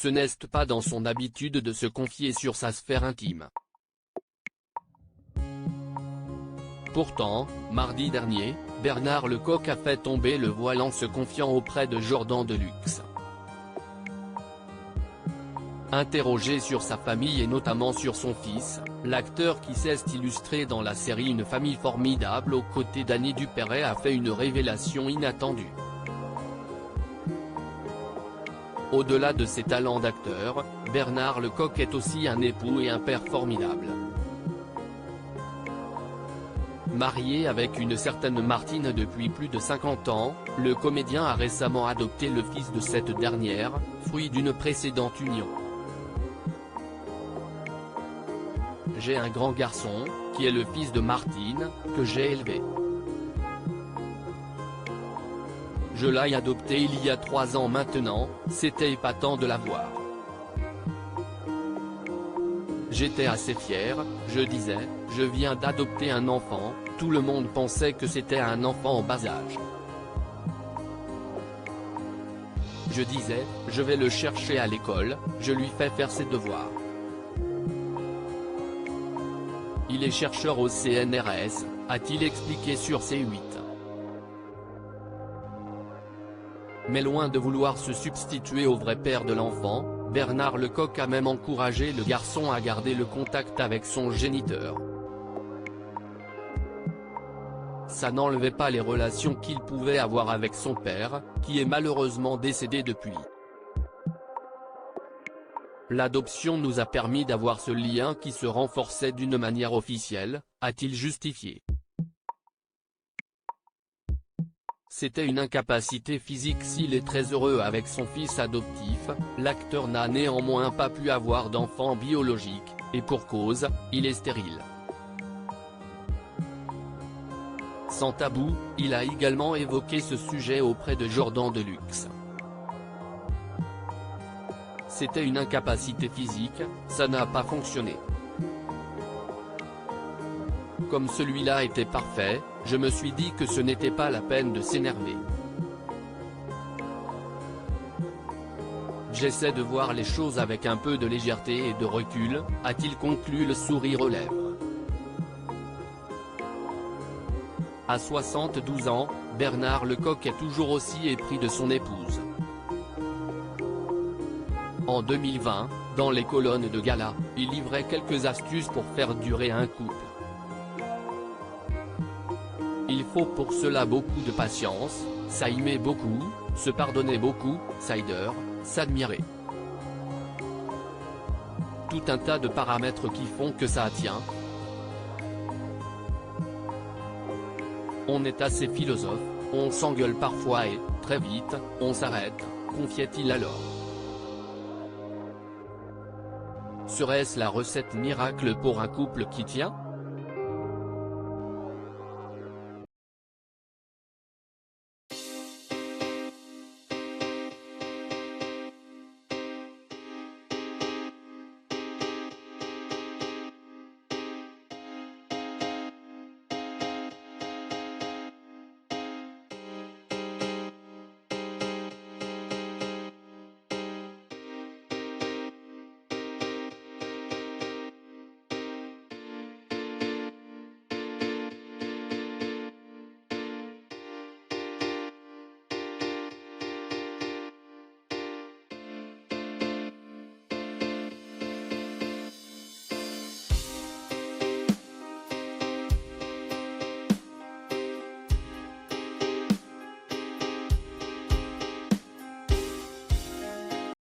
ce n'est pas dans son habitude de se confier sur sa sphère intime. Pourtant, mardi dernier, Bernard Lecoq a fait tomber le voile en se confiant auprès de Jordan Deluxe. Interrogé sur sa famille et notamment sur son fils, l'acteur qui s'est illustré dans la série Une famille formidable aux côtés d'Annie Dupéret a fait une révélation inattendue. Au-delà de ses talents d'acteur, Bernard Lecoq est aussi un époux et un père formidable. Marié avec une certaine Martine depuis plus de 50 ans, le comédien a récemment adopté le fils de cette dernière, fruit d'une précédente union. J'ai un grand garçon, qui est le fils de Martine, que j'ai élevé. Je l'ai adopté il y a 3 ans maintenant, c'était épatant de l'avoir. J'étais assez fier, je disais, je viens d'adopter un enfant, tout le monde pensait que c'était un enfant en bas âge. Je disais, je vais le chercher à l'école, je lui fais faire ses devoirs. Il est chercheur au CNRS, a-t-il expliqué sur C8. Mais loin de vouloir se substituer au vrai père de l'enfant, Bernard Lecoq a même encouragé le garçon à garder le contact avec son géniteur. Ça n'enlevait pas les relations qu'il pouvait avoir avec son père, qui est malheureusement décédé depuis. L'adoption nous a permis d'avoir ce lien qui se renforçait d'une manière officielle, a-t-il justifié. C'était une incapacité physique. S'il est très heureux avec son fils adoptif, l'acteur n'a néanmoins pas pu avoir d'enfant biologique, et pour cause, il est stérile. Sans tabou, il a également évoqué ce sujet auprès de Jordan Deluxe. C'était une incapacité physique, ça n'a pas fonctionné. Comme celui-là était parfait, je me suis dit que ce n'était pas la peine de s'énerver. J'essaie de voir les choses avec un peu de légèreté et de recul, a-t-il conclu le sourire aux lèvres. À 72 ans, Bernard Lecoq est toujours aussi épris de son épouse. En 2020, dans les colonnes de gala, il livrait quelques astuces pour faire durer un couple. Il faut pour cela beaucoup de patience, s'aimer beaucoup, se pardonner beaucoup, s'aider, s'admirer. Tout un tas de paramètres qui font que ça tient. On est assez philosophe, on s'engueule parfois et, très vite, on s'arrête, confiait-il alors. Serait-ce la recette miracle pour un couple qui tient ?